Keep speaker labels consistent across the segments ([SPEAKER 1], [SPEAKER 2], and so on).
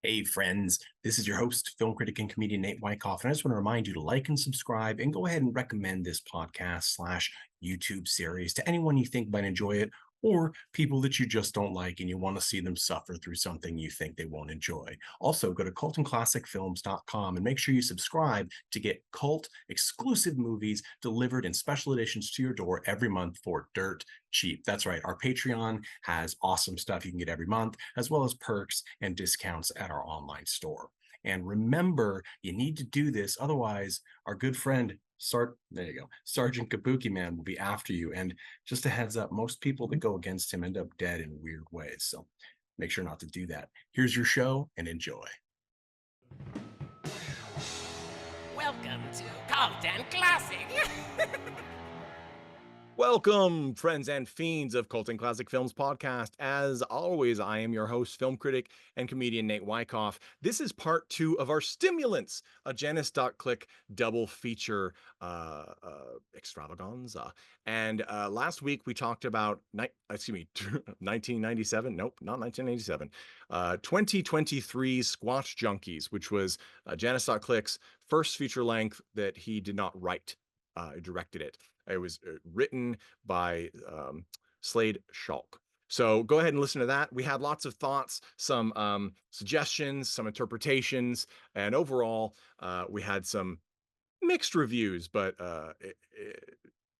[SPEAKER 1] Hey friends, this is your host, film critic and comedian Nate Wyckoff, and I just want to remind you to like and subscribe and go ahead and recommend this podcast slash YouTube series to anyone you think might enjoy it, or people that you just don't like and you want to see them suffer through something you think they won't enjoy. Also, go to cultandclassicfilms.com and make sure you subscribe to get cult exclusive movies delivered in special editions to your door every month for dirt cheap. That's right. Our Patreon has awesome stuff you can get every month, as well as perks and discounts at our online store. And remember, you need to do this. Otherwise, our good friend, there you go, Sergeant Kabuki Man will be after you. And just a heads up, most people that go against him end up dead in weird ways. So make sure not to do that. Here's your show and enjoy.
[SPEAKER 2] Welcome to Cult and Classic.
[SPEAKER 3] Welcome, friends and fiends of Cult and Classic Films podcast. As always, I am your host, film critic and comedian Nate Wyckoff. This is part 2 of our Stimulants, a JANICE.CLICK double feature extravaganza. And last week we talked about 1997. Nope, not 1987. 2023 Squatch Junkies, which was JANICE.CLICK's first feature length that he did not write. He directed it. It was written by Slade Schalk. So go ahead and listen to that. We had lots of thoughts, some suggestions, some interpretations, and overall, we had some mixed reviews, but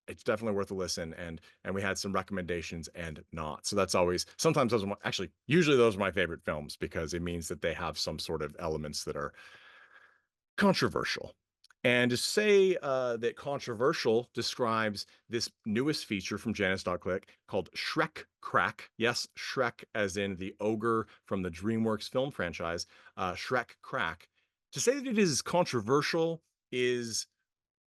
[SPEAKER 3] it's definitely worth a listen. And we had some recommendations and not. So that's always, sometimes those are usually those are my favorite films because it means that they have some sort of elements that are controversial. And to say that controversial describes this newest feature from JANICE.CLICK called SHREK CRACK. Yes, Shrek as in the ogre from the Dreamworks film franchise, SHREK CRACK. To say that it is controversial is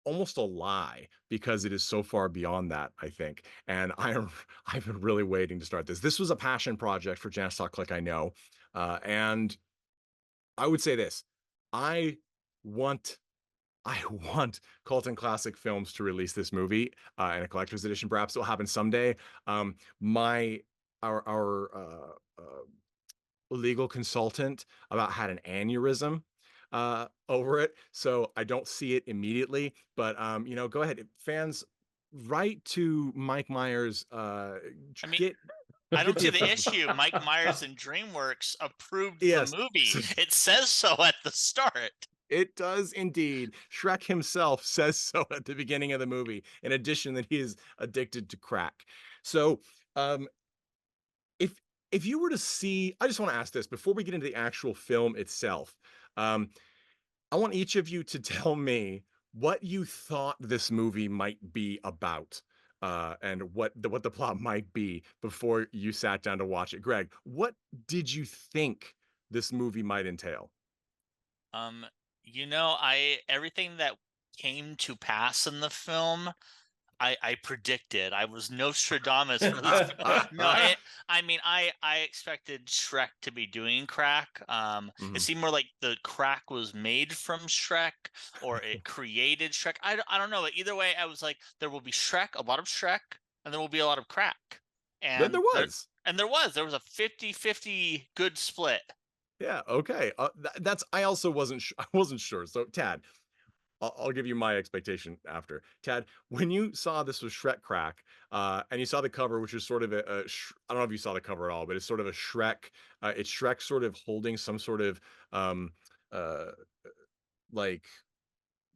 [SPEAKER 3] almost a lie because it is so far beyond that, I think. And I've been really waiting to start this. This was a passion project for JANICE.CLICK, I know. And I would say this, I want Cult and Classic Films to release this movie in a collector's edition. Perhaps it'll happen someday. Our legal consultant about had an aneurysm over it, so I don't see it immediately. But go ahead, fans. Write to Mike Myers.
[SPEAKER 4] I mean,
[SPEAKER 3] Get
[SPEAKER 4] I don't
[SPEAKER 3] the
[SPEAKER 4] see the
[SPEAKER 3] official-
[SPEAKER 4] issue. Mike Myers and Dreamworks approved the
[SPEAKER 3] Yes.
[SPEAKER 4] movie. It says so at the start.
[SPEAKER 3] It does indeed. Shrek himself says so at the beginning of the movie, in addition that he is addicted to crack. So, if you were to see, I just want to ask this before we get into the actual film itself. I want each of you to tell me what you thought this movie might be about, and what the plot might be before you sat down to watch it. Greg, what did you think this movie might entail?
[SPEAKER 4] Everything that came to pass in the film, I predicted. I was Nostradamus for this. I expected Shrek to be doing crack. It seemed more like the crack was made from Shrek, or it created Shrek. I don't know. Either way, I was like, there will be Shrek, a lot of Shrek, and there will be a lot of crack. And
[SPEAKER 3] There was.
[SPEAKER 4] There was a 50-50 good split.
[SPEAKER 3] Yeah. Okay. I also wasn't. I wasn't sure. So, Tad, I'll give you my expectation after. Tad, when you saw this was Shrek Crack, and you saw the cover, which is sort of I don't know if you saw the cover at all, but it's sort of a Shrek. It's Shrek sort of holding some sort of like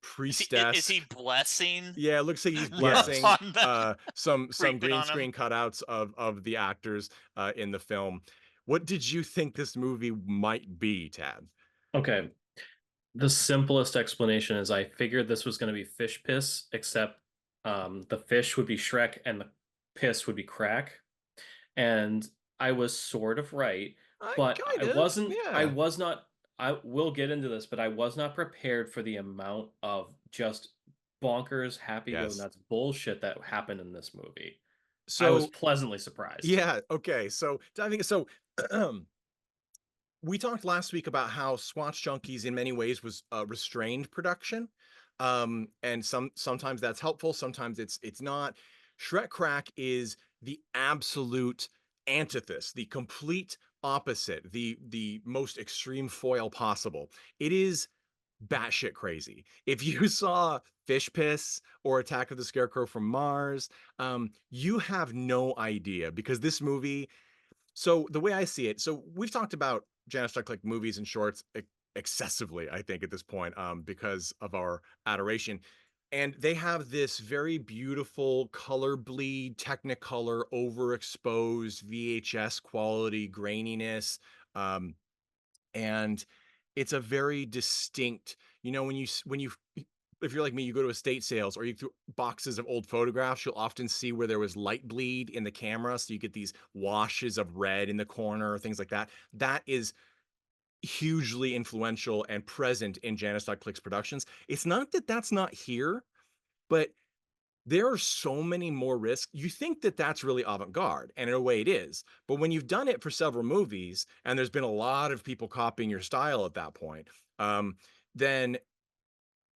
[SPEAKER 3] priestess.
[SPEAKER 4] Is he blessing?
[SPEAKER 3] Yeah, it looks like he's
[SPEAKER 4] Yes.
[SPEAKER 3] blessing some
[SPEAKER 4] Creeping
[SPEAKER 3] green
[SPEAKER 4] on him.
[SPEAKER 3] screen cutouts of the actors in the film. What did you think this movie might be, Tad?
[SPEAKER 5] Okay. The simplest explanation is I figured this was going to be fish piss, except the fish would be Shrek and the piss would be crack. And I was sort of right, but I was not, I will get into this, but I was not prepared for the amount of just bonkers, happy-go-nuts bullshit that happened in this movie. So I was pleasantly surprised.
[SPEAKER 3] Yeah. Okay. So diving so we talked last week about how Squatch Junkies in many ways was a restrained production. And sometimes that's helpful, sometimes it's not. SHREK Crack is the absolute antithesis, the complete opposite, the most extreme foil possible. It is batshit crazy. If you saw Fish Piss or Attack of the Scarecrow from Mars, you have no idea, because this movie, so the way I see it, so we've talked about JANICE.CLICK movies and shorts excessively, I think, at this point, because of our adoration. And they have this very beautiful color bleed, technicolor, overexposed VHS quality graininess. And it's a very distinct, you know, when you if you're like me, you go to estate sales or you through boxes of old photographs, you'll often see where there was light bleed in the camera, so you get these washes of red in the corner, things like that. That is hugely influential and present in JANICE.CLICK's productions. It's not that that's not here, but there are so many more risks. You think that that's really avant-garde, and in a way it is. But when you've done it for several movies, and there's been a lot of people copying your style at that point, then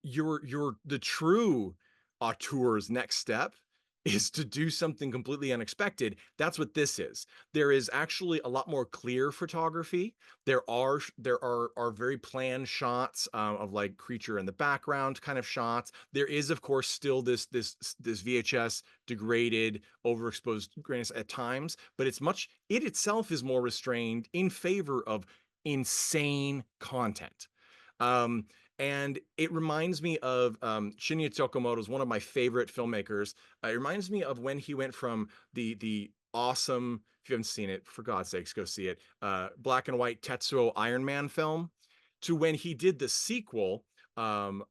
[SPEAKER 3] the true auteur's next step is to do something completely unexpected. That's what this is. There is actually a lot more clear photography. There are very planned shots of like creature in the background kind of shots. There is, of course, still this VHS degraded, overexposed graininess at times, but it itself is more restrained in favor of insane content. And it reminds me of Shinya Tsukamoto is one of my favorite filmmakers. It reminds me of when he went from the awesome, if you haven't seen it, for God's sakes, go see it, black and white Tetsuo Iron Man film, to when he did the sequel, Tetsuo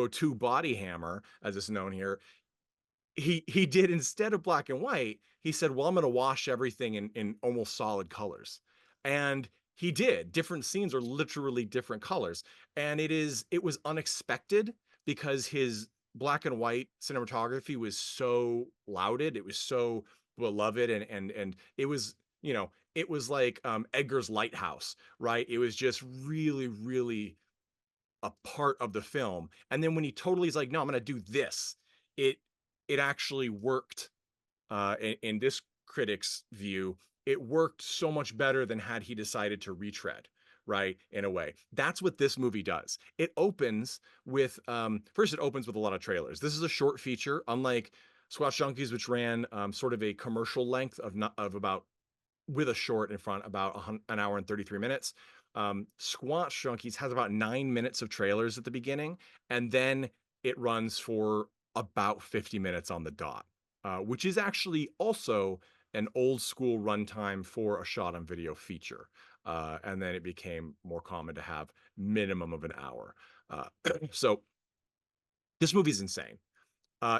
[SPEAKER 3] 2 Body Hammer, as it's known here. He did, instead of black and white, he said, well, I'm going to wash everything in almost solid colors. And he did. Different scenes are literally different colors. And it was unexpected, because his black and white cinematography was so lauded. It was so beloved. And it was, you know, it was like Edgar's Lighthouse, right? It was just really, really a part of the film. And then when he totally is like, no, I'm going to do this, it actually worked. In this critic's view, it worked so much better than had he decided to retread, right? In a way, that's what this movie does. It opens with first, it opens with a lot of trailers. This is a short feature, unlike Squatch Junkies, which ran sort of a commercial length of about, with a short in front, about an hour and 33 minutes. Squatch Junkies has about 9 minutes of trailers at the beginning, and then it runs for about 50 minutes on the dot, which is actually also an old school runtime for a shot on video feature. And then it became more common to have minimum of an hour. So this movie's insane.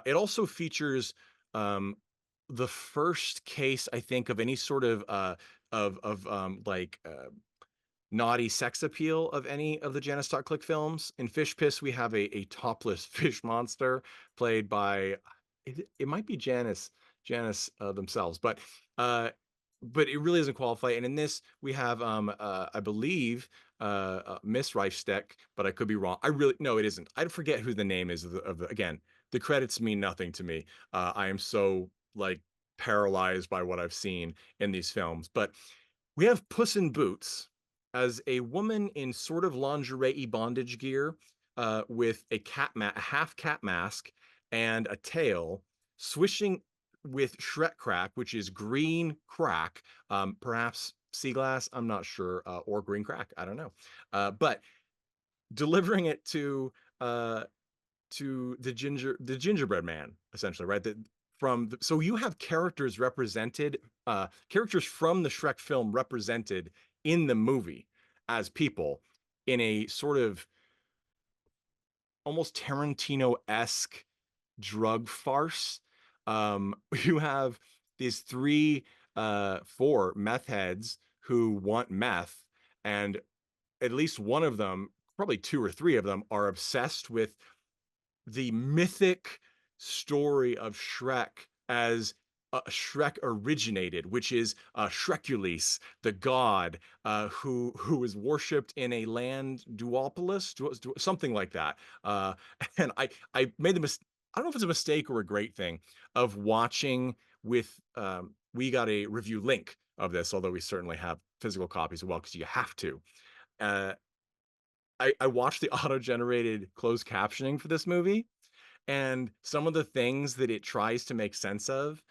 [SPEAKER 3] It also features the first case, I think, of any sort of naughty sex appeal of any of the JANICE.CLICK films. In Fish Piss, we have a topless fish monster played by, it might be Janice themselves, but it really doesn't qualify. And in this, we have I believe Miss Reifsteck, but I could be wrong. No, it isn't. I forget who the name is of the again. The credits mean nothing to me. I am so like paralyzed by what I've seen in these films. But we have Puss in Boots as a woman in sort of lingerie bondage gear, with a half cat mask and a tail, swishing with SHREK Crack, which is green crack, perhaps sea glass, I'm not sure, or green crack, I don't know, but delivering it to the gingerbread man, essentially, right? So you have characters represented, characters from the Shrek film represented in the movie as people, in a sort of almost Tarantino-esque drug farce. You have these four meth heads who want meth, and at least one of them, probably two or three of them, are obsessed with the mythic story of Shrek as Shrek originated, which is Shrekulus, the god who was worshipped in a land duopolis, something like that. And I made the mistake. I don't know if it's a mistake or a great thing of watching with. We got a review link of this, although we certainly have physical copies as well because you have to. I watched the auto-generated closed captioning for this movie, and some of the things that it tries to make sense of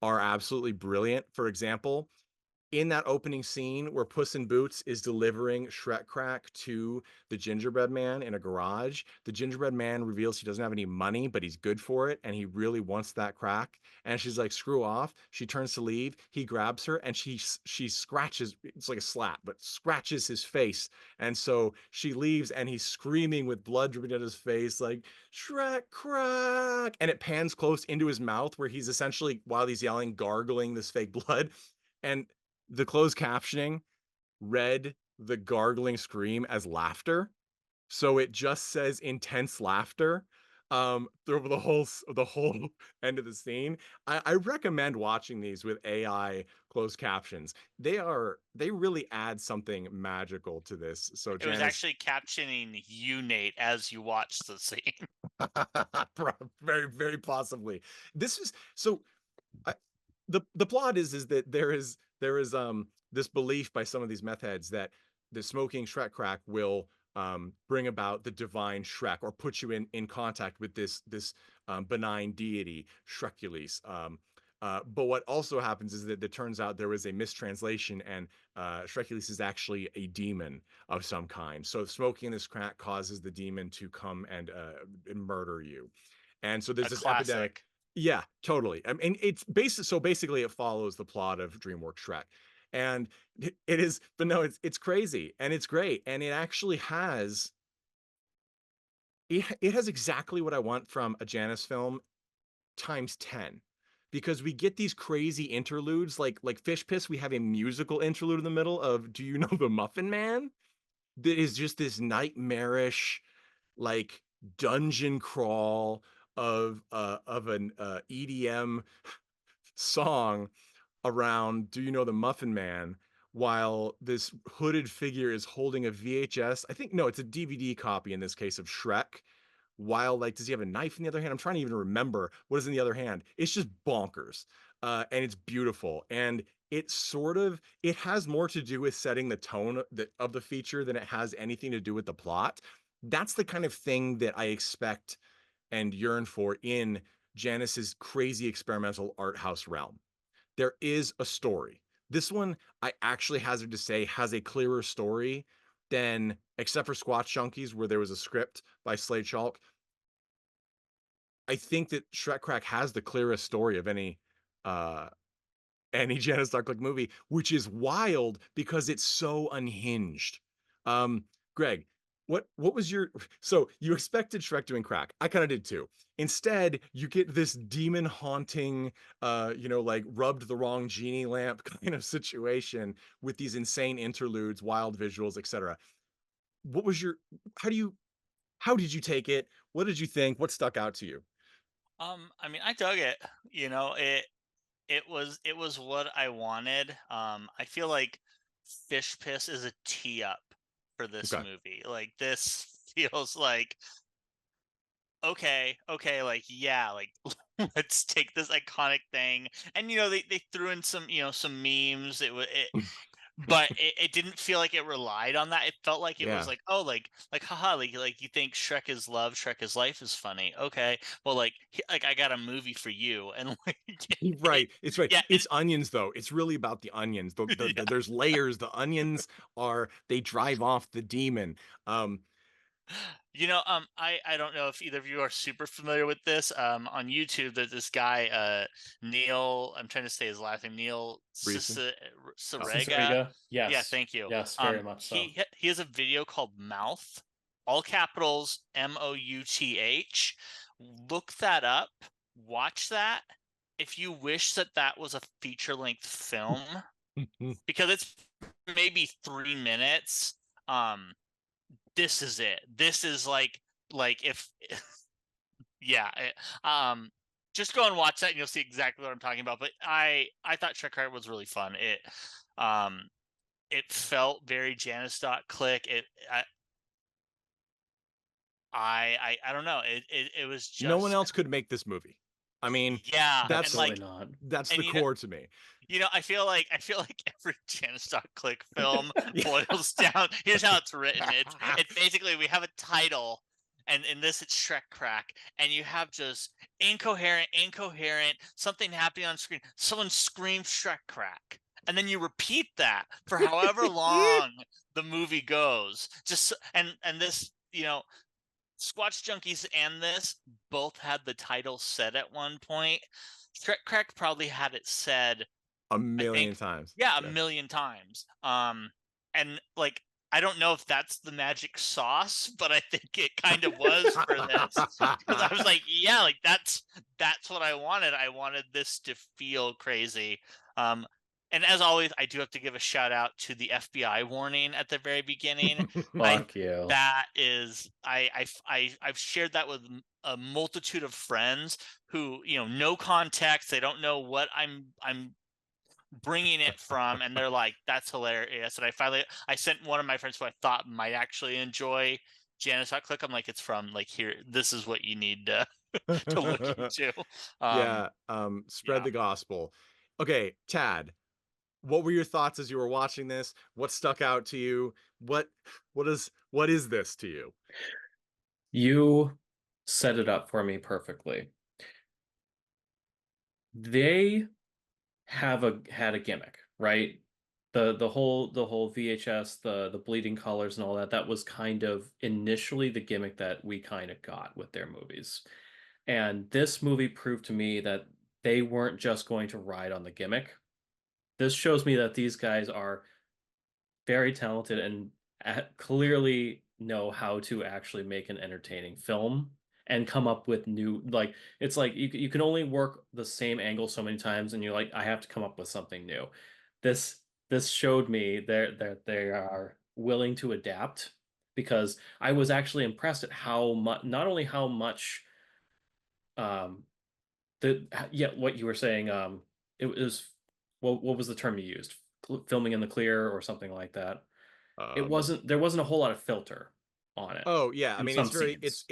[SPEAKER 3] are absolutely brilliant. For example, in that opening scene where Puss in Boots is delivering SHREK crack to the gingerbread man in a garage, the gingerbread man reveals he doesn't have any money, but he's good for it, and he really wants that crack. And she's like, "Screw off." She turns to leave. He grabs her, and she scratches. It's like a slap, but scratches his face. And so she leaves, and he's screaming with blood dripping down his face, like "SHREK crack!" And it pans close into his mouth, where he's essentially, while he's yelling, gargling this fake blood. And the closed captioning read the gargling scream as laughter, so it just says intense laughter through the whole end of the scene. I recommend watching these with AI closed captions. They really add something magical to this. So
[SPEAKER 4] It was
[SPEAKER 3] Janice,
[SPEAKER 4] actually captioning you, Nate, as you watched the scene.
[SPEAKER 3] very very possibly. This is so. The plot is that there is this belief by some of these meth heads that the smoking SHREK crack will bring about the divine Shrek, or put you in contact with this benign deity Shrekulise. But what also happens is that it turns out there was a mistranslation, and Shrekulise is actually a demon of some kind. So smoking this crack causes the demon to come and murder you. And so there's
[SPEAKER 4] A
[SPEAKER 3] this
[SPEAKER 4] classic.
[SPEAKER 3] epidemic. Yeah, totally. I mean, it's basically it follows the plot of DreamWorks Shrek. And it is, but no, it's crazy and it's great. And it actually has it has exactly what I want from a Janice film times 10. Because we get these crazy interludes, like Fish Piss, we have a musical interlude in the middle of "Do You Know the Muffin Man?" that is just this nightmarish, like, dungeon crawl of an EDM song around "Do You Know the Muffin Man?" while this hooded figure is holding a VHS. I think, no, it's a DVD copy in this case of Shrek. While, like, does he have a knife in the other hand? I'm trying to even remember what is in the other hand. It's just bonkers. And it's beautiful. And it has more to do with setting the tone of the feature than it has anything to do with the plot. That's the kind of thing that I expect and yearn for in Janice's crazy experimental art house realm. There is a story. This one, I actually hazard to say, has a clearer story than, except for Squatch Junkies, where there was a script by Slade Schalk. I think that SHREK Crack has the clearest story of any JANICE.CLICK movie, which is wild because it's so unhinged. Greg, what was your, so you expected Shrek doing crack? I kind of did too. Instead, you get this demon haunting, like rubbed the wrong genie lamp kind of situation with these insane interludes, wild visuals, etc. What was your, how did you take it? What did you think? What stuck out to you?
[SPEAKER 4] I mean, I dug it. You know, it was what I wanted. I feel like Fish Piss is a tee up for this
[SPEAKER 3] Okay.
[SPEAKER 4] movie. Like, this feels like, okay, like, yeah, like, let's take this iconic thing. And they threw in some memes. But it didn't feel like it relied on that. It felt like it was
[SPEAKER 3] Yeah.
[SPEAKER 4] like, oh, like haha, like you think Shrek is love, Shrek is life is funny. Okay, well, like I got a movie for you, and like
[SPEAKER 3] Right. It's right.
[SPEAKER 4] yeah,
[SPEAKER 3] It's onions though. It's really about the onions.
[SPEAKER 4] yeah.
[SPEAKER 3] There's layers. The onions they drive off the demon. Um
[SPEAKER 4] I don't know if either of you are super familiar with this. On YouTube, there's this guy, Neil. I'm trying to say his last name, Neil
[SPEAKER 3] Reason. Oh.
[SPEAKER 4] Sarega.
[SPEAKER 5] Sisariga?
[SPEAKER 4] Yeah,
[SPEAKER 5] Yes.
[SPEAKER 4] thank you.
[SPEAKER 5] Yes, very much so.
[SPEAKER 4] He has a video called Mouth, all capitals, Mouth. Look that up. Watch that. If you wish that was a feature length film, because it's maybe 3 minutes. This is it. This is like if yeah. Just go and watch that and you'll see exactly what I'm talking about. But I thought Shrek was really fun. It felt very Janice.CLICK. I don't know. It was
[SPEAKER 3] No one
[SPEAKER 4] just,
[SPEAKER 3] else could make this movie. I mean,
[SPEAKER 4] yeah, and
[SPEAKER 3] that's
[SPEAKER 4] like,
[SPEAKER 5] Absolutely not.
[SPEAKER 3] that's
[SPEAKER 4] and
[SPEAKER 3] the core to me.
[SPEAKER 4] I feel like every JANICE.CLICK film boils down. Here's how it's written. It's basically we have a title, and in this it's Shrek Crack, and you have just incoherent, something happening on screen. Someone screams Shrek Crack, and then you repeat that for however long the movie goes. And this, Squatch Junkies and this both had the title said at one point. Shrek Crack probably had it said
[SPEAKER 3] A
[SPEAKER 4] I
[SPEAKER 3] million
[SPEAKER 4] think,
[SPEAKER 3] times.
[SPEAKER 4] yeah, a million times. And like I don't know if that's the magic sauce, but I think it kind of was for this because I was like, yeah, like that's what I wanted. I wanted this to feel crazy. And as always, I do have to give a shout out to the FBI warning at the very beginning.
[SPEAKER 5] Fuck you.
[SPEAKER 4] That is, I've shared that with a multitude of friends who, no context. They don't know what I'm bringing it from, and they're like, that's hilarious. And I sent one of my friends who I thought might actually enjoy JANICE.CLICK. I'm like, it's from like here, this is what you need to to look into.
[SPEAKER 3] Yeah, spread
[SPEAKER 4] Yeah.
[SPEAKER 3] the gospel. Okay, Tad, what were your thoughts as you were watching this? What stuck out to you? What is this to you?
[SPEAKER 5] You set it up for me perfectly. They had a gimmick, right? The whole VHS, the bleeding colors and all that, that was kind of initially the gimmick that we kind of got with their movies. And this movie proved to me that they weren't just going to ride on the gimmick. This shows me that these guys are very talented and clearly know how to actually make an entertaining film and come up with new, like, it's like you can only work the same angle so many times and you're like, I have to come up with something new. This showed me that they are willing to adapt, because I was actually impressed at how much, not only how much um what you were saying, it was, what was the term you used, filming in the clear or something like that.
[SPEAKER 3] Um,
[SPEAKER 5] There wasn't a whole lot of filter on it
[SPEAKER 3] oh yeah, I
[SPEAKER 5] in
[SPEAKER 3] mean
[SPEAKER 5] some scenes.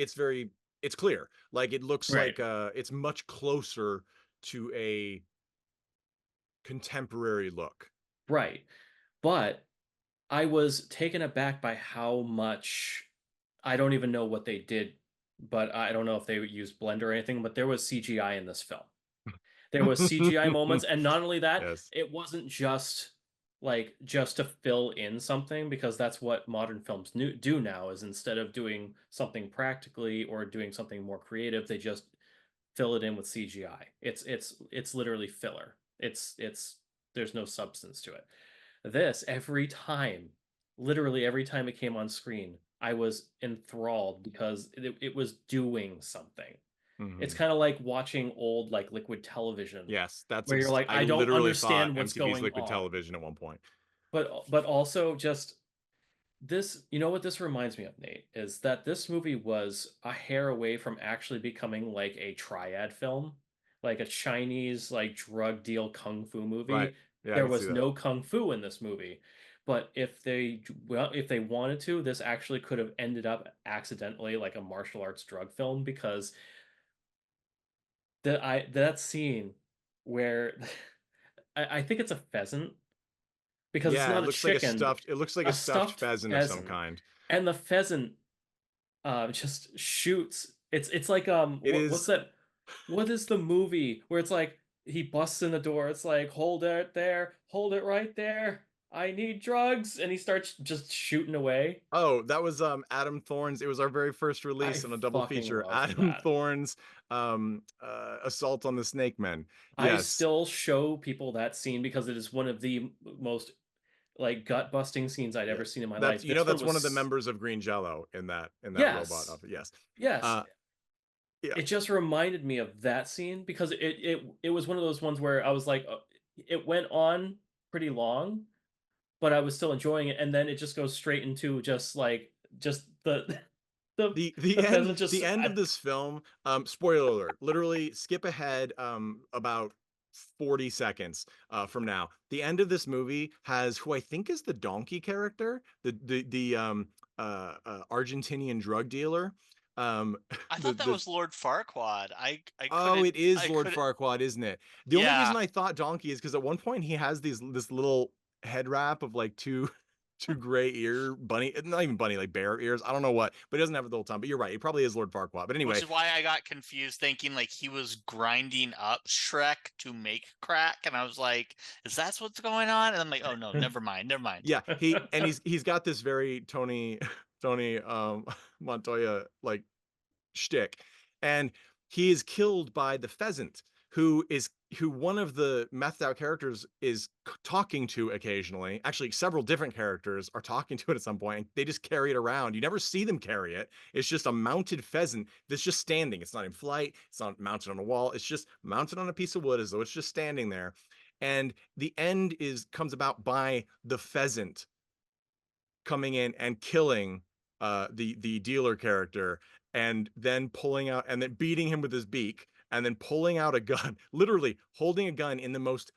[SPEAKER 3] it's clear. Like it looks
[SPEAKER 5] Right.
[SPEAKER 3] like it's much closer to a contemporary look.
[SPEAKER 5] Right. But I was taken aback by how much, I don't even know what they did, but I don't know if they used Blender or anything, but there was CGI in this film. There was CGI moments, and not only that,
[SPEAKER 3] Yes.
[SPEAKER 5] it wasn't just to fill in something, because that's what modern films do now, is instead of doing something practically or doing something more creative, they just fill it in with CGI. It's literally filler. It's there's no substance to it. This, every time, literally every time it came on screen, I was enthralled because it was doing something. It's
[SPEAKER 3] Mhm.
[SPEAKER 5] kind of like watching old, like, liquid television,
[SPEAKER 3] Yes,
[SPEAKER 5] where you're like,
[SPEAKER 3] I
[SPEAKER 5] I don't
[SPEAKER 3] literally thought
[SPEAKER 5] understand what's
[SPEAKER 3] MTV's
[SPEAKER 5] going
[SPEAKER 3] Liquid
[SPEAKER 5] on.
[SPEAKER 3] Television at one point.
[SPEAKER 5] But also just this, you know what this reminds me of, Nate, is that this movie was a hair away from actually becoming like a triad film, like a Chinese like drug deal kung fu
[SPEAKER 3] Right.
[SPEAKER 5] movie.
[SPEAKER 3] Yeah, I
[SPEAKER 5] There
[SPEAKER 3] can see
[SPEAKER 5] was
[SPEAKER 3] that.
[SPEAKER 5] no kung fu in this movie, but if they wanted to, this actually could have ended up accidentally like a martial arts drug film, because that scene where I think it's a pheasant, because it's
[SPEAKER 3] Yeah,
[SPEAKER 5] not a chicken,
[SPEAKER 3] it looks like a
[SPEAKER 5] a
[SPEAKER 3] stuffed
[SPEAKER 5] stuffed
[SPEAKER 3] pheasant of some
[SPEAKER 5] pheasant,
[SPEAKER 3] kind.
[SPEAKER 5] and the pheasant just shoots. It's like,
[SPEAKER 3] It
[SPEAKER 5] what's
[SPEAKER 3] is
[SPEAKER 5] that? What is the movie where it's like he busts in the door? It's like, hold it there, hold it right there. I need drugs, and he starts just shooting away.
[SPEAKER 3] Oh, that was Adam Thorne's. It was our very first
[SPEAKER 5] I
[SPEAKER 3] release on a double
[SPEAKER 5] fucking
[SPEAKER 3] feature.
[SPEAKER 5] love
[SPEAKER 3] Adam
[SPEAKER 5] that.
[SPEAKER 3] Thorne's Assault on the Snake Men.
[SPEAKER 5] I
[SPEAKER 3] Yes.
[SPEAKER 5] still show people that scene because it is one of the most, like, gut busting scenes I'd
[SPEAKER 3] Yeah.
[SPEAKER 5] ever seen in my
[SPEAKER 3] That's
[SPEAKER 5] life. This one
[SPEAKER 3] that's one of the
[SPEAKER 5] was,
[SPEAKER 3] members of Green Jello in that robot
[SPEAKER 5] yes,
[SPEAKER 3] outfit. Yes.
[SPEAKER 5] yes.
[SPEAKER 3] Uh yeah.
[SPEAKER 5] It just reminded me of that scene, because it was one of those ones where I was like, it went on pretty long, but I was still enjoying it, and then it just goes straight into just like, just the the peasant just,
[SPEAKER 3] The end of this film, spoiler alert, literally skip ahead about 40 seconds from now. The end of this movie has who I think is the donkey character, the Argentinian drug dealer. I
[SPEAKER 4] thought that was Lord Farquaad. I couldn't.
[SPEAKER 3] it is
[SPEAKER 4] I
[SPEAKER 3] Lord
[SPEAKER 4] couldn't.
[SPEAKER 3] Farquaad, isn't it? The only
[SPEAKER 4] Yeah.
[SPEAKER 3] reason I thought donkey is because at one point he has this little head wrap of like two gray ear bunny, not even bunny, like bear ears. I don't know what, but he doesn't have it the whole time. But you're right, it probably is Lord Farquaad. But anyway,
[SPEAKER 4] Which is why I got confused, thinking like he was grinding up Shrek to make crack, and I was like, "Is that what's going on?" And I'm like, "Oh no, never mind, never mind."
[SPEAKER 3] yeah, he's got this very Tony Montoya like shtick, and he is killed by the pheasant, who one of the methed out characters is talking to occasionally. Actually, several different characters are talking to it at some point, and they just carry it around. You never see them carry it. It's just a mounted pheasant that's just standing. It's not in flight. It's not mounted on a wall. It's just mounted on a piece of wood as though it's just standing there. And the end comes about by the pheasant coming in and killing the dealer character, and then pulling out and then beating him with his beak, and then pulling out a gun, literally holding a gun in the most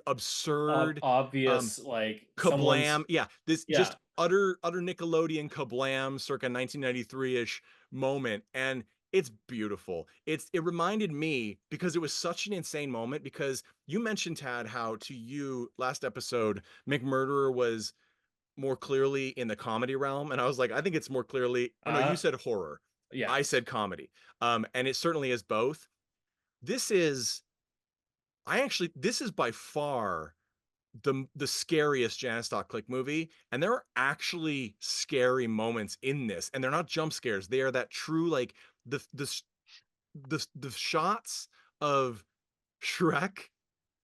[SPEAKER 3] absurd
[SPEAKER 5] obvious, like
[SPEAKER 3] kablam. Yeah, this
[SPEAKER 5] yeah.
[SPEAKER 3] just utter Nickelodeon kablam circa 1993-ish moment. And it's beautiful. It reminded me, because it was such an insane moment, because you mentioned, Tad, how to you last episode McMurderer was more clearly in the comedy realm, and I was like, I think it's more clearly, oh no, you said horror,
[SPEAKER 5] Yeah,
[SPEAKER 3] I said comedy. And it certainly is both. This is this is by far the scariest JANICE.CLICK movie, and there are actually scary moments in this, and they're not jump scares. They are that true, like the shots of Shrek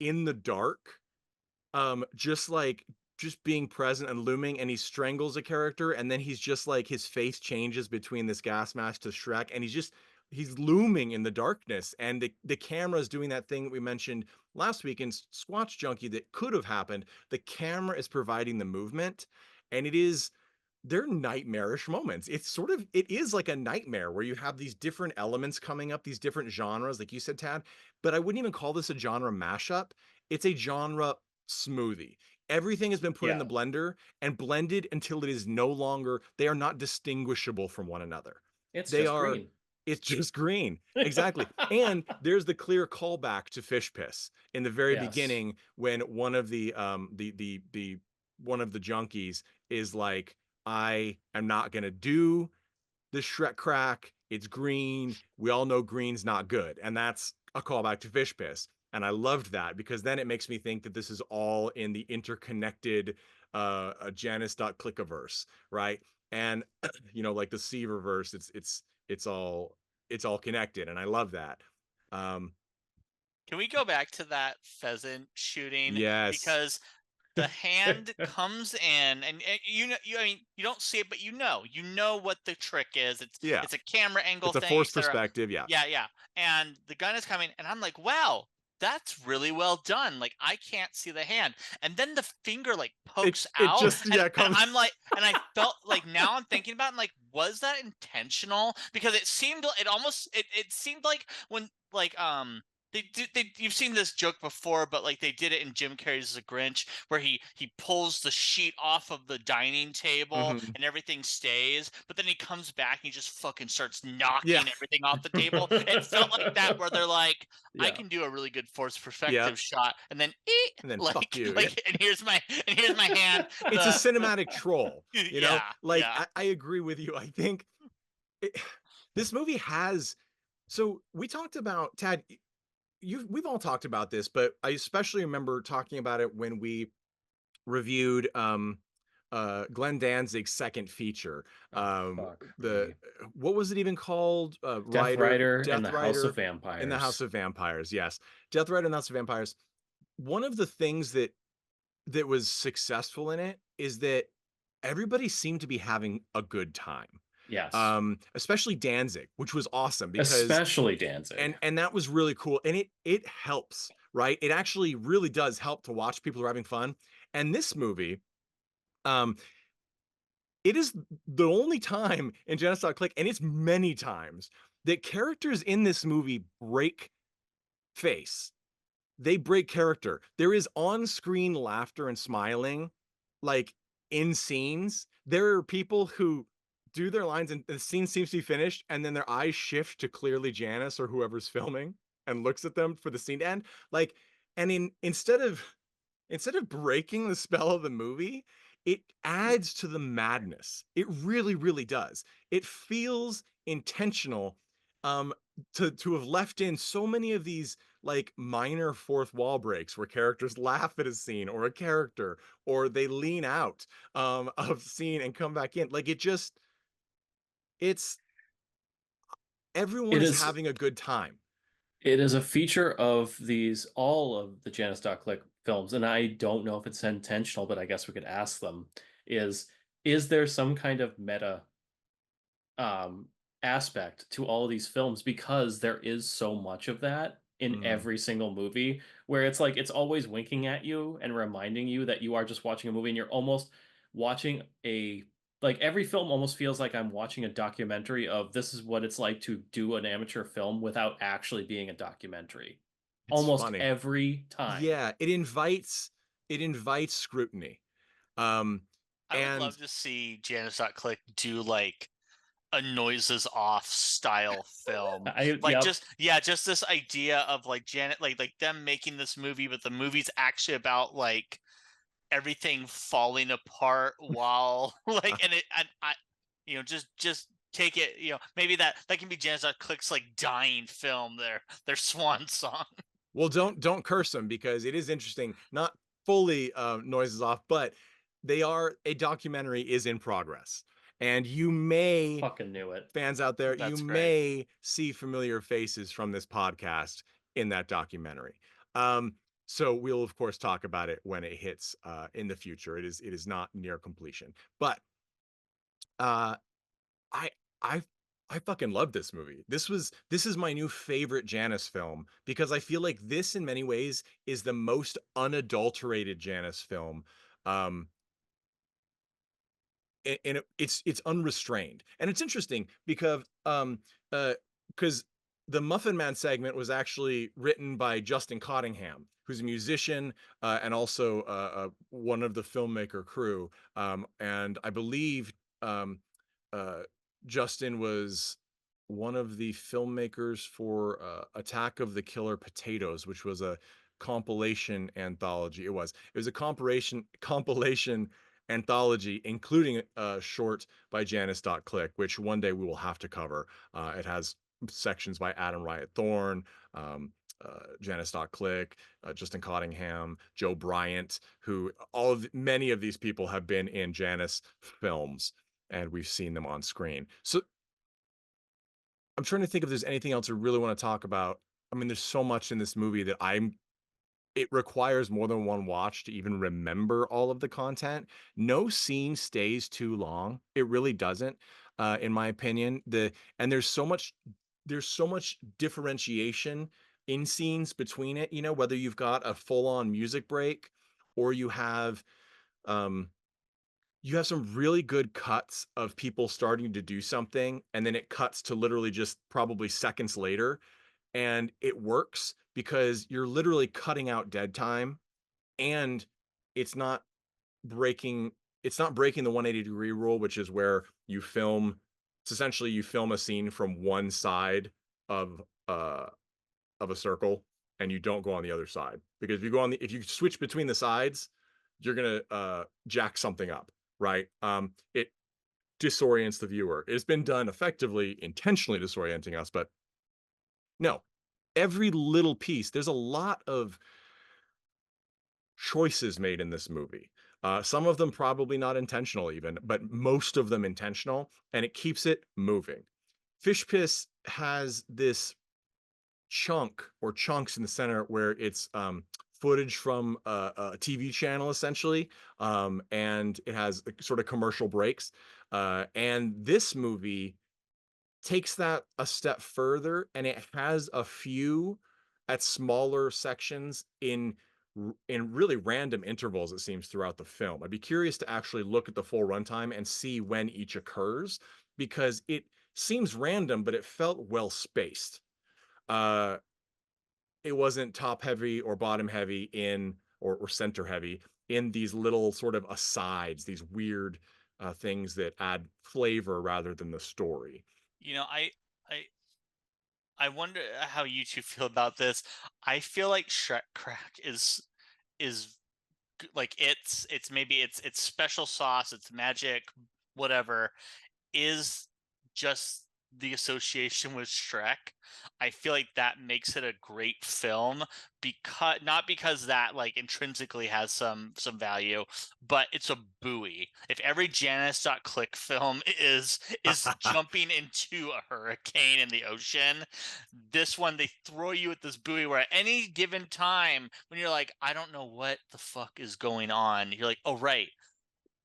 [SPEAKER 3] in the dark, just being present and looming, and he strangles a character, and then he's just like, his face changes between this gas mask to Shrek, and he's looming in the darkness, and the camera's doing that thing that we mentioned last week in Squatch Junkie that could have happened. The camera is providing the movement, and they're nightmarish moments. It is like a nightmare where you have these different elements coming up, these different genres, like you said, Tad, but I wouldn't even call this a genre mashup. It's a genre smoothie. Everything has been put in the blender and blended until it is no longer, they are not distinguishable from one another.
[SPEAKER 5] it's
[SPEAKER 3] They
[SPEAKER 5] just
[SPEAKER 3] are,
[SPEAKER 5] green.
[SPEAKER 3] it's just green. Exactly. And there's the clear callback to fish piss in the very beginning, when one of the one of the junkies is like, I am not gonna do the SHREK crack. It's green. We all know green's not good. And that's a callback to fish piss. And I loved that, because then it makes me think that this is all in the interconnected JANICE.CLICK-averse, right? And like the C reverse, it's all connected, and I love that.
[SPEAKER 4] Can we go back to that pheasant shooting?
[SPEAKER 3] Yes.
[SPEAKER 4] Because the hand comes in, and I mean, you don't see it, but you know what the trick is.
[SPEAKER 3] Yeah.
[SPEAKER 4] It's a camera angle
[SPEAKER 3] It's a
[SPEAKER 4] thing,
[SPEAKER 3] forced
[SPEAKER 4] etc.
[SPEAKER 3] perspective. Yeah.
[SPEAKER 4] Yeah. And the gun is coming, and I'm like, wow, that's really well done. Like, I can't see the hand, and then the finger like pokes
[SPEAKER 3] It
[SPEAKER 4] out,
[SPEAKER 3] just
[SPEAKER 4] and
[SPEAKER 3] comes.
[SPEAKER 4] I'm like, and I felt like, now I'm thinking about it, I'm like, was that intentional? Because it seemed like when you've seen this joke before, but like they did it in Jim Carrey's The Grinch, where he pulls the sheet off of the dining table and everything stays, but then he comes back and he just fucking starts knocking everything off the table. It felt like that, where they're like, I can do a really good forced perspective shot, and then
[SPEAKER 3] Fuck
[SPEAKER 4] like
[SPEAKER 3] you.
[SPEAKER 4] and here's my hand.
[SPEAKER 3] It's a cinematic troll,
[SPEAKER 4] Yeah.
[SPEAKER 3] I agree with you. I think this movie has, so we talked about, Tad, we've all talked about this, but I especially remember talking about it when we reviewed Glenn Danzig's second feature. What was it even called?
[SPEAKER 5] Death Rider
[SPEAKER 3] in
[SPEAKER 5] the House of Vampires.
[SPEAKER 3] In the House of Vampires, yes. Death Rider in the House of Vampires. One of the things that was successful in it is that everybody seemed to be having a good time.
[SPEAKER 5] Yes.
[SPEAKER 3] Especially Danzig, which was awesome, because
[SPEAKER 5] especially Danzig.
[SPEAKER 3] And that was really cool. And it helps, right? It actually really does help to watch people who are having fun. And this movie, it is the only time in JANICE.CLICK, and it's many times, that characters in this movie break face. They break character. There is on-screen laughter and smiling, like in scenes. There are people who do their lines and the scene seems to be finished, and then their eyes shift to clearly Janice or whoever's filming and looks at them for the scene to end. Like, and instead of breaking the spell of the movie, it adds to the madness. It really, really does. It feels intentional, to have left in so many of these like minor fourth wall breaks where characters laugh at a scene or a character, or they lean out of scene and come back in. Like, it's everyone
[SPEAKER 5] It
[SPEAKER 3] is
[SPEAKER 5] is
[SPEAKER 3] having a good time.
[SPEAKER 5] it is a feature of all of the Janice.Click films, and I don't know if it's intentional, but I guess we could ask them, is there some kind of meta um aspect to all of these films, because there is so much of that in every single movie, where it's like it's always winking at you and reminding you that you are just watching a movie, and you're almost watching a like every film almost feels like I'm watching a documentary of this is what it's like to do an amateur film without actually being a documentary.
[SPEAKER 3] It's
[SPEAKER 5] Almost
[SPEAKER 3] funny.
[SPEAKER 5] every time.
[SPEAKER 3] Yeah, it invites scrutiny.
[SPEAKER 4] I would
[SPEAKER 3] And
[SPEAKER 4] love to see Janice.Click do like a noises off style film. Like,
[SPEAKER 5] Yep.
[SPEAKER 4] just this idea of like Janet, like them making this movie, but the movie's actually about like everything falling apart while like, and I, just take it, maybe that can be Janice.Click's like dying film, their swan song.
[SPEAKER 3] well, don't curse them, because it is interesting. Not fully noises off, but a documentary is in progress. And you may,
[SPEAKER 5] Fucking knew it.
[SPEAKER 3] fans out there, you
[SPEAKER 4] That's great.
[SPEAKER 3] may see familiar faces from this podcast in that documentary. So we'll of course talk about it when it hits in the future. It is not near completion. But uh I I I fucking love this movie. This is my new favorite Janice film, because I feel like this in many ways is the most unadulterated Janice film. Um and it's unrestrained. And it's interesting because the Muffin Man segment was actually written by Justin Cottingham, who's a musician and also one of the filmmaker crew. And I believe um, uh, Justin was one of the filmmakers for Attack of the Killer Potatoes, which was a compilation anthology. It was a compilation anthology, including a short by Janice.Click, which one day we will have to cover. It has sections by Adam Riot Thorne, Janice.Click, Justin Cottingham, Joe Bryant, who many of these people have been in Janice films, and we've seen them on screen. So I'm trying to think if there's anything else I really want to talk about. I mean, there's so much in this movie that it requires more than one watch to even remember all of the content. No scene stays too long. It really doesn't, in my opinion. And there's so much differentiation in scenes between it. Whether you've got a full-on music break, or um, you have some really good cuts of people starting to do something, and then it cuts to literally just probably seconds later, and it works because you're literally cutting out dead time, and it's not breaking the 180-degree rule, which is where it's essentially you film a scene from one side of uh of a circle, and you don't go on the other side, because if you switch between the sides, you're gonna jack something up, right? It disorients the viewer. It's been done effectively, intentionally disorienting us, but no, every little piece, there's a lot of choices made in this movie. Some of them probably not intentional even, but most of them intentional, and it keeps it moving. Fish Piss has this chunk or chunks in the center where it's footage from a TV channel essentially, and it has sort of commercial breaks. And this movie takes that a step further, and it has a few at smaller sections in really random intervals, it seems, throughout the film. I'd be curious to actually look at the full runtime and see when each occurs, because it seems random, but it felt well spaced. Uh, it wasn't top heavy or bottom heavy or center heavy in these little sort of asides, these weird things that add flavor rather than the story.
[SPEAKER 4] You know, I wonder how you two feel about this. I feel like Shrek Crack is like it's maybe it's special sauce, it's magic, whatever, is just the association with Shrek. I feel like that makes it a great film, because not because that like intrinsically has some value, but it's a buoy. If every Janice.CLICK film is jumping into a hurricane in the ocean, this one they throw you at this buoy where at any given time when you're like, I don't know what the fuck is going on, you're like, oh right,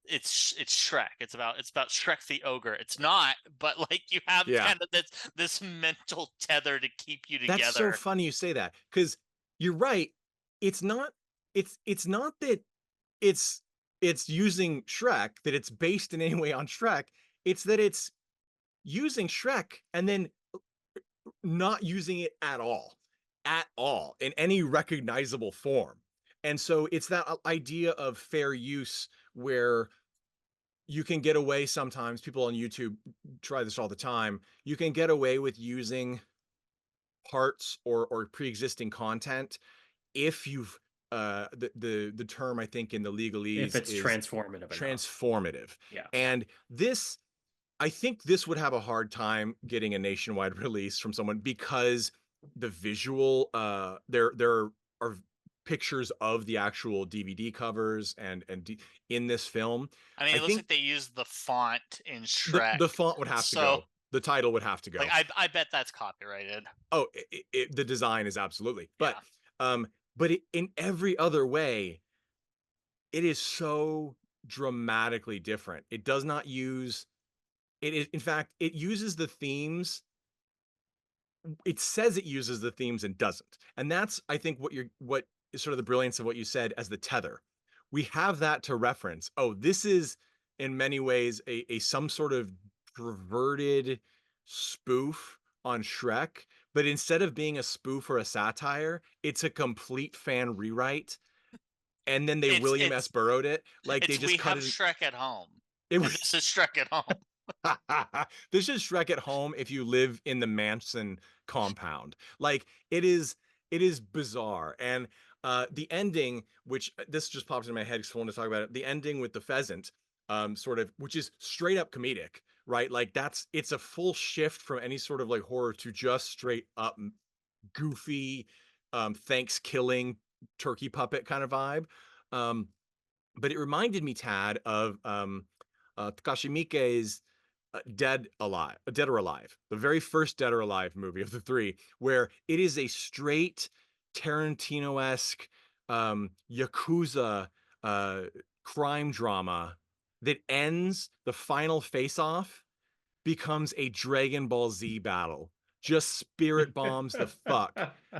[SPEAKER 4] it's Shrek. It's about Shrek the ogre. It's not, but like you have
[SPEAKER 3] Yeah.
[SPEAKER 4] kind of this mental tether to keep you
[SPEAKER 3] That's so
[SPEAKER 4] together.
[SPEAKER 3] funny you say that, because you're right. It's not not that it's using Shrek, that it's based in any way on Shrek. It's that it's using Shrek and then not using it at all in any recognizable form. And so it's that idea of fair use where you can get away sometimes. People on YouTube try this all the time. You can get away with using parts or pre-existing content if you've the term I think in the legalese
[SPEAKER 5] If it's
[SPEAKER 3] is
[SPEAKER 5] transformative enough.
[SPEAKER 3] transformative.
[SPEAKER 5] Yeah.
[SPEAKER 3] And this, I think this would have a hard time getting a nationwide release from someone, because the visual there are pictures of the actual DVD covers and in this film.
[SPEAKER 4] I mean,
[SPEAKER 3] I
[SPEAKER 4] it looks
[SPEAKER 3] think
[SPEAKER 4] like they used the font in
[SPEAKER 3] the
[SPEAKER 4] Shrek,
[SPEAKER 3] font would have to
[SPEAKER 4] so
[SPEAKER 3] go. The title would have to go.
[SPEAKER 4] like I bet that's copyrighted.
[SPEAKER 3] Oh, the design is absolutely. But
[SPEAKER 4] Yeah.
[SPEAKER 3] in every other way, it is so dramatically different. It does not use it is, in fact, it uses the themes. It says it uses the themes and doesn't. And that's, I think, what is sort of the brilliance of what you said as the tether. We have that to reference. Oh, this is in many ways a some sort of perverted spoof on Shrek, but instead of being a spoof or a satire, it's a complete fan rewrite. And then they William S.
[SPEAKER 4] It's
[SPEAKER 3] Burrowed it. Like they
[SPEAKER 4] it's
[SPEAKER 3] just
[SPEAKER 4] we
[SPEAKER 3] cut
[SPEAKER 4] have
[SPEAKER 3] it.
[SPEAKER 4] Shrek at home.
[SPEAKER 3] It
[SPEAKER 4] And
[SPEAKER 3] was
[SPEAKER 4] this is Shrek at home.
[SPEAKER 3] this is Shrek at home if you live in the Manson compound. Like it is bizarre. And the ending, which this just popped in my head because I wanted to talk about it. The ending with the pheasant, sort of, which is straight up comedic, right? Like it's a full shift from any sort of like horror to just straight up goofy, thanks killing turkey puppet kind of vibe. Um, but it reminded me, Tad, of Takashi Miike's Dead or Alive, the very first Dead or Alive movie of the three, where it is a straight Tarantino-esque Yakuza crime drama that ends, the final face-off becomes a Dragon Ball Z battle. Just spirit bombs the fuck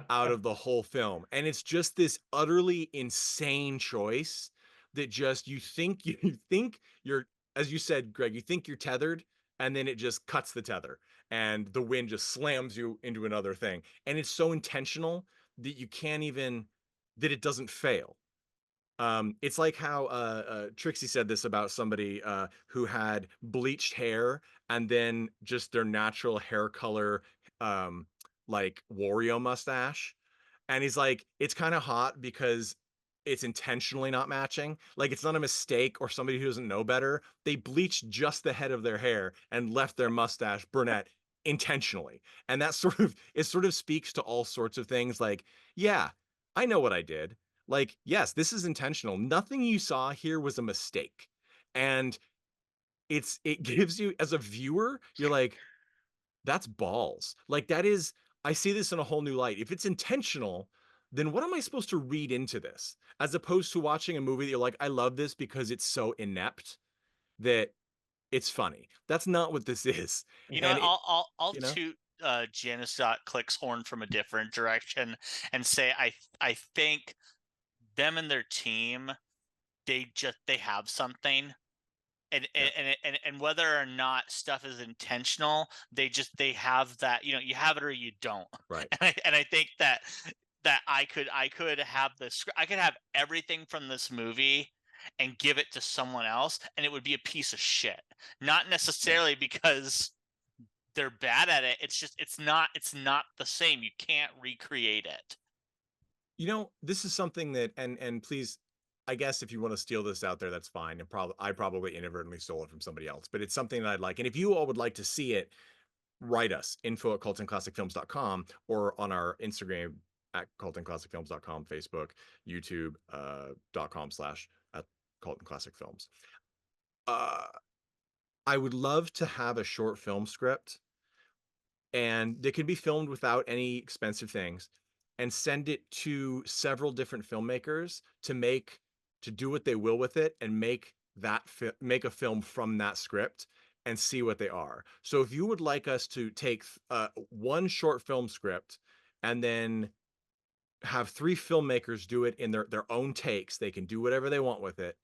[SPEAKER 3] out of the whole film. And it's just this utterly insane choice that just you think you're, as you said, Greg, you think you're tethered, and then it just cuts the tether and the wind just slams you into another thing. And it's so intentional that you can't even, that it doesn't fail. It's like how Trixie said this about somebody who had bleached hair and then just their natural hair color, like Wario mustache. And he's like, it's kind of hot because it's intentionally not matching. Like it's not a mistake or somebody who doesn't know better. They bleached just the head of their hair and left their mustache brunette intentionally. And that sort of, it sort of speaks to all sorts of things like, yeah, I know what I did. Like, yes, this is intentional. Nothing you saw here was a mistake. And it gives you, as a viewer, you're like, that's balls. Like that is, I see this in a whole new light. If it's intentional, then what am I supposed to read into this? As opposed to watching a movie that you're like, I love this because it's so inept that it's funny. That's not what this is.
[SPEAKER 4] You know,
[SPEAKER 3] And it,
[SPEAKER 4] I'll
[SPEAKER 3] you know,
[SPEAKER 4] toot Janice.CLICK's horn from a different direction and say I think them and their team, they have something. And,
[SPEAKER 3] Yeah.
[SPEAKER 4] and whether or not stuff is intentional, they have that, you know, you have it or you don't.
[SPEAKER 3] Right.
[SPEAKER 4] And I think that I could have this, I could have everything from this movie and give it to someone else, and it would be a piece of shit. Not necessarily because they're bad at it. It's just it's not the same. You can't recreate it.
[SPEAKER 3] You know, this is something that, and please, I guess if you want to steal this out there, that's fine. And I probably inadvertently stole it from somebody else, but it's something that I'd like. And if you all would like to see it, write us, info@cultandclassicfilms.com, or on our Instagram at cultandclassicfilms.com, Facebook, YouTube, .com/ at cultandclassicfilms. I would love to have a short film script, and they can be filmed without any expensive things, and send it to several different filmmakers to do what they will with it, and make a film from that script and see what they are. So if you would like us to take one short film script and then have 3 filmmakers do it in their own takes, they can do whatever they want with it,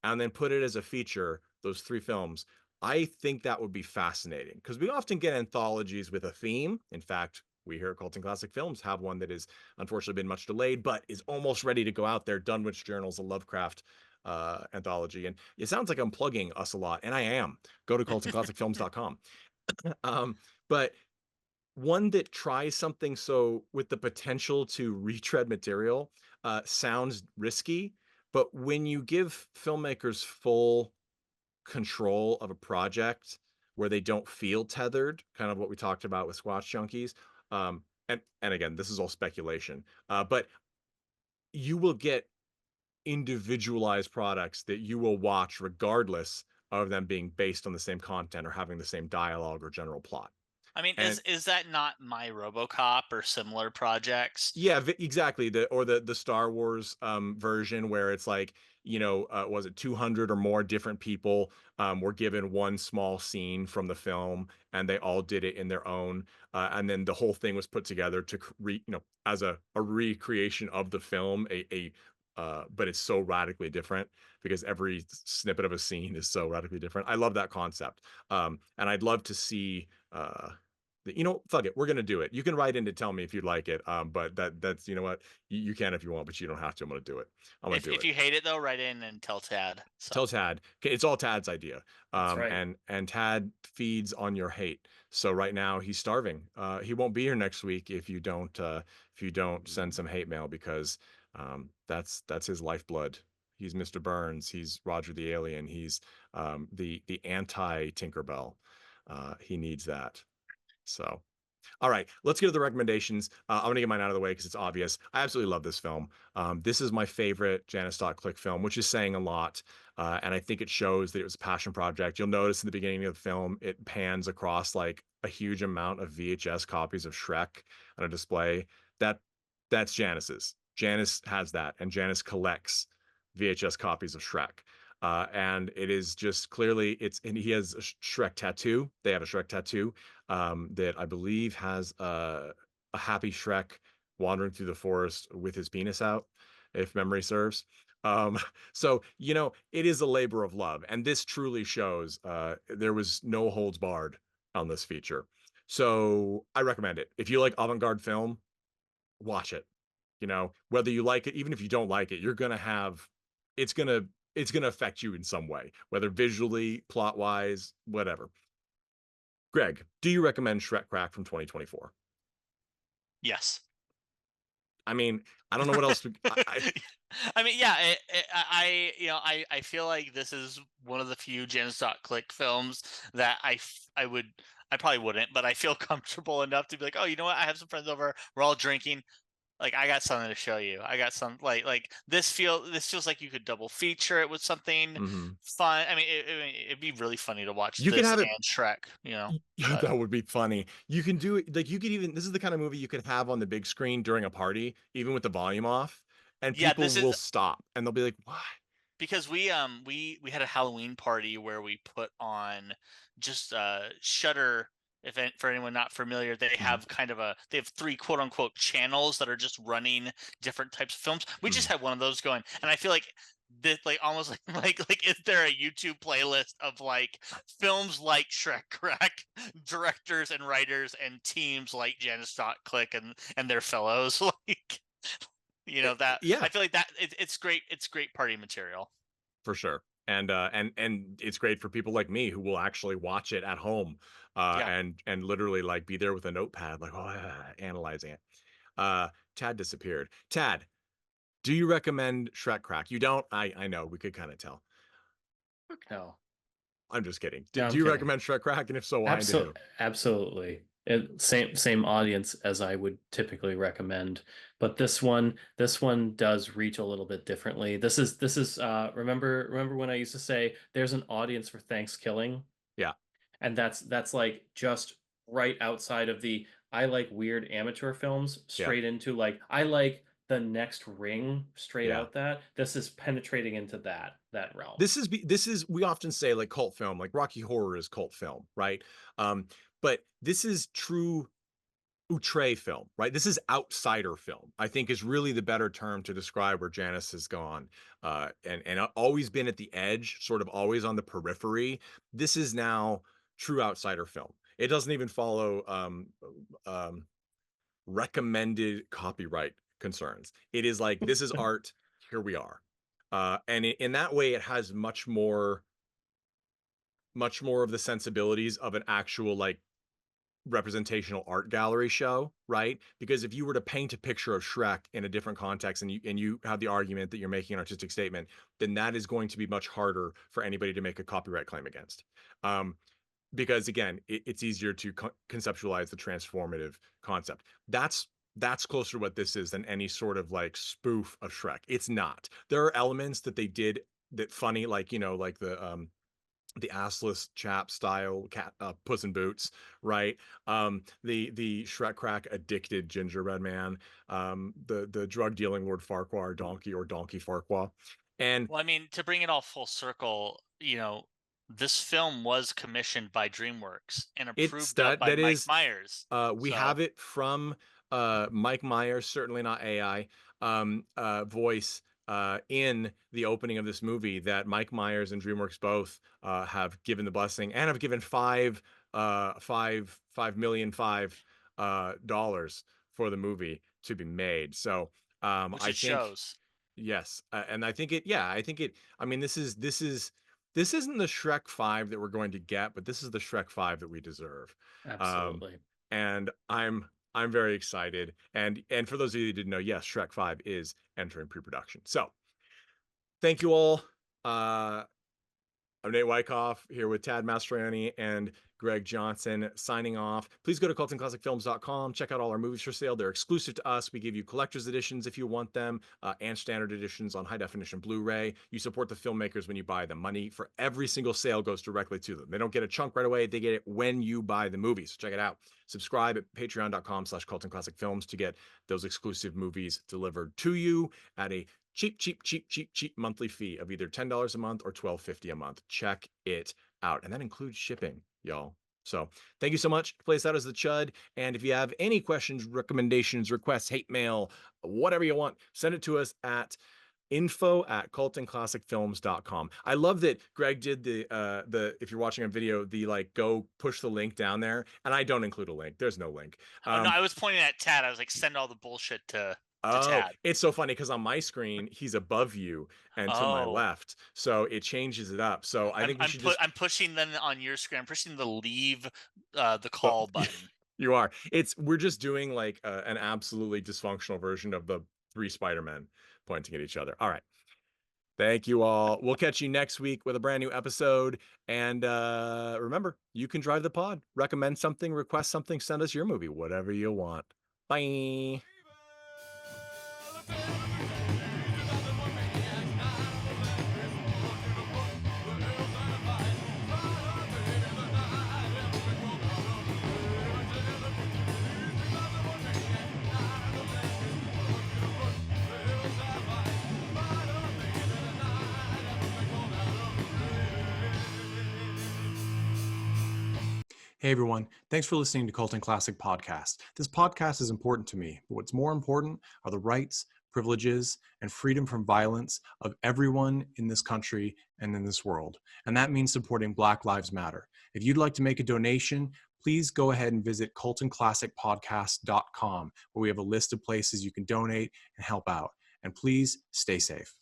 [SPEAKER 3] and then put it as a feature, those 3 films. I think that would be fascinating, because we often get anthologies with a theme. In fact, we here at Cult and Classic Films have one that has unfortunately been much delayed, but is almost ready to go out there. Dunwich Journal's a Lovecraft anthology. And it sounds like I'm plugging us a lot, and I am. Go to cultandclassicfilms.com. But one that tries something so with the potential to retread material sounds risky, but when you give filmmakers full control of a project where they don't feel tethered, kind of what we talked about with Squatch Junkies. And again, this is all speculation, but you will get individualized products that you will watch regardless of them being based on the same content or having the same dialogue or general plot.
[SPEAKER 4] I mean,
[SPEAKER 3] And
[SPEAKER 4] is that not My RoboCop or similar projects?
[SPEAKER 3] yeah, exactly. The Star Wars version where it's like, was it 200 or more different people were given one small scene from the film, and they all did it in their own, and then the whole thing was put together to as a recreation of the film, but it's so radically different because every snippet of a scene is so radically different. I love that concept, and I'd love to see. Fuck it, we're gonna do it. You can write in to tell me if you'd like it, but that's what, you can if you want, but you don't have to. I'm gonna do it.
[SPEAKER 4] If you hate it though, write in and tell Tad. So.
[SPEAKER 3] Tell Tad. Okay, it's all Tad's idea.
[SPEAKER 5] That's right.
[SPEAKER 3] And Tad feeds on your hate. So right now he's starving. He won't be here next week if you don't send some hate mail, because that's his lifeblood. He's Mr. Burns. He's Roger the Alien. He's the anti Tinkerbell. He needs that. So, all right, let's get to the recommendations. I'm going to get mine out of the way because it's obvious. I absolutely love this film. This is my favorite JANICE.CLICK film, which is saying a lot. And I think it shows that it was a passion project. You'll notice in the beginning of the film, it pans across like a huge amount of VHS copies of Shrek on a display. That's Janice's. Janice has that, and Janice collects VHS copies of Shrek. And it is just clearly and he has a Shrek tattoo. They have a Shrek tattoo that I believe has a happy Shrek wandering through the forest with his penis out, if memory serves. So it is a labor of love, and this truly shows there was no holds barred on this feature. So I recommend it. If you like avant-garde film, watch it. Whether you like it, even if you don't like it, it's gonna affect you in some way, whether visually, plot-wise, whatever. Greg, do you recommend SHREK CRACK from 2024?
[SPEAKER 4] Yes.
[SPEAKER 3] I mean, I don't know what else to.
[SPEAKER 4] I mean, yeah. I feel like this is one of the few JANICE.CLICK films that I probably wouldn't, but I feel comfortable enough to be like, oh, you know what? I have some friends over. We're all drinking. Like, I got something to show you. I got some like this feels like you could double feature it with something fun. I mean, it'd be really funny to watch
[SPEAKER 3] You
[SPEAKER 4] this
[SPEAKER 3] can have it,
[SPEAKER 4] and Shrek.
[SPEAKER 3] Yeah, that would be funny. You can do it, like, you could even, this is the kind of movie you could have on the big screen during a party, even with the volume off, and
[SPEAKER 4] Yeah,
[SPEAKER 3] people
[SPEAKER 4] this
[SPEAKER 3] will
[SPEAKER 4] is
[SPEAKER 3] stop and they'll be like, what?
[SPEAKER 4] because we had a Halloween party where we put on just Shudder. For anyone not familiar, they have they have 3 quote unquote channels that are just running different types of films. We just had one of those going, and I feel like this, like, almost like is there a YouTube playlist of like films like SHREK CRACK, directors and writers and teams like JANICE.CLICK and their fellows, like that.
[SPEAKER 3] Yeah.
[SPEAKER 4] I feel like that it's great. It's great party material.
[SPEAKER 3] for sure. And it's great for people like me who will actually watch it at home,
[SPEAKER 4] Yeah.
[SPEAKER 3] and literally like be there with a notepad, like analyzing it. Tad disappeared. Tad, do you recommend Shrek Crack? You don't? I know, we could kind of tell.
[SPEAKER 5] Fuck no.
[SPEAKER 3] I'm just kidding.
[SPEAKER 5] No,
[SPEAKER 3] Do
[SPEAKER 5] I'm
[SPEAKER 3] you
[SPEAKER 5] kidding.
[SPEAKER 3] recommend Shrek Crack? And if so, why and to who?
[SPEAKER 5] Absolutely. Same audience as I would typically recommend, but this one does reach a little bit differently. This is remember when I used to say there's an audience for Thanksgiving?
[SPEAKER 3] Yeah.
[SPEAKER 5] And that's like just right outside of the I like weird amateur films straight into like I like the next Ring straight
[SPEAKER 3] Yeah.
[SPEAKER 5] out that. This is penetrating into that realm.
[SPEAKER 3] This is we often say like cult film, like Rocky Horror is cult film, right? But this is true outre film, right? This is outsider film, I think is really the better term to describe where Janice has gone, and always been at the edge, sort of always on the periphery. This is now true outsider film. It doesn't even follow recommended copyright concerns. It is like, this is art, here we are. And in that way, it has much more of the sensibilities of an actual like representational art gallery show, right? Because if you were to paint a picture of Shrek in a different context and you have the argument that you're making an artistic statement, then that is going to be much harder for anybody to make a copyright claim against. Because again, it's easier to conceptualize the transformative concept. That's closer to what this is than any sort of like spoof of Shrek. It's not. There are elements that they did that funny, like, you know, like the assless chap style cat, Puss in Boots, right? The Shrek Crack addicted gingerbread man, the drug dealing Lord Farquaad donkey or donkey Farquaad. And
[SPEAKER 4] Well, I mean, to bring it all full circle, this film was commissioned by DreamWorks and
[SPEAKER 3] it's
[SPEAKER 4] approved of by
[SPEAKER 3] that
[SPEAKER 4] Mike
[SPEAKER 3] is
[SPEAKER 4] Myers.
[SPEAKER 3] we
[SPEAKER 4] So
[SPEAKER 3] have it from Mike Myers, certainly not AI, voice in the opening of this movie, that Mike Myers and DreamWorks both have given the blessing and have given $5 million for the movie to be made. So
[SPEAKER 4] which
[SPEAKER 3] I
[SPEAKER 4] it
[SPEAKER 3] think
[SPEAKER 4] shows.
[SPEAKER 3] yes, and I think it. Yeah, I think it. I mean, this isn't the Shrek 5 that we're going to get, but this is the Shrek 5 that we deserve. Um,
[SPEAKER 5] Absolutely.
[SPEAKER 3] and I'm very excited. And for those of you who didn't know, yes, Shrek 5 is entering pre-production. So thank you all. I'm Nate Wyckoff here with Tad Mastroianni and Greg Johnson signing off. Please go to cultandclassicfilms.com. Check out all our movies for sale. They're exclusive to us. We give you collector's editions if you want them, and standard editions on high definition Blu-ray. You support the filmmakers when you buy them. Money for every single sale goes directly to them. They don't get a chunk right away. They get it when you buy the movie. So check it out. Subscribe at patreon.com/cultandclassicfilms to get those exclusive movies delivered to you at a cheap monthly fee of either $10 a month or $12.50 a month. Check it out. And that includes shipping, y'all. So thank you so much. Play us out as the Chud. And if you have any questions, recommendations, requests, hate mail, whatever you want, send it to us at info@cultandclassicfilms.com. I love that Greg did the if you're watching on video, the like go push the link down there, and I don't include a link. There's no link.
[SPEAKER 4] Oh, no, I was pointing at Tad. I was like, send all the bullshit to
[SPEAKER 3] Oh,
[SPEAKER 4] Tad.
[SPEAKER 3] it's so funny because on my screen he's above you and to my
[SPEAKER 4] Oh,
[SPEAKER 3] left, so it changes it up. So I think we should just
[SPEAKER 4] I'm pushing then on your screen. I'm pushing the leave the call button.
[SPEAKER 3] you are. We're just doing like an absolutely dysfunctional version of the three Spider-Men pointing at each other. All right. Thank you all. We'll catch you next week with a brand new episode. And remember, you can drive the pod. Recommend something, request something, send us your movie, whatever you want. Bye. Hey everyone, thanks for listening to Cult and Classic Podcast. This podcast is important to me, but what's more important are the rights, privileges, and freedom from violence of everyone in this country and in this world. And that means supporting Black Lives Matter. If you'd like to make a donation, please go ahead and visit cultandclassicpodcast.com, where we have a list of places you can donate and help out. And please stay safe.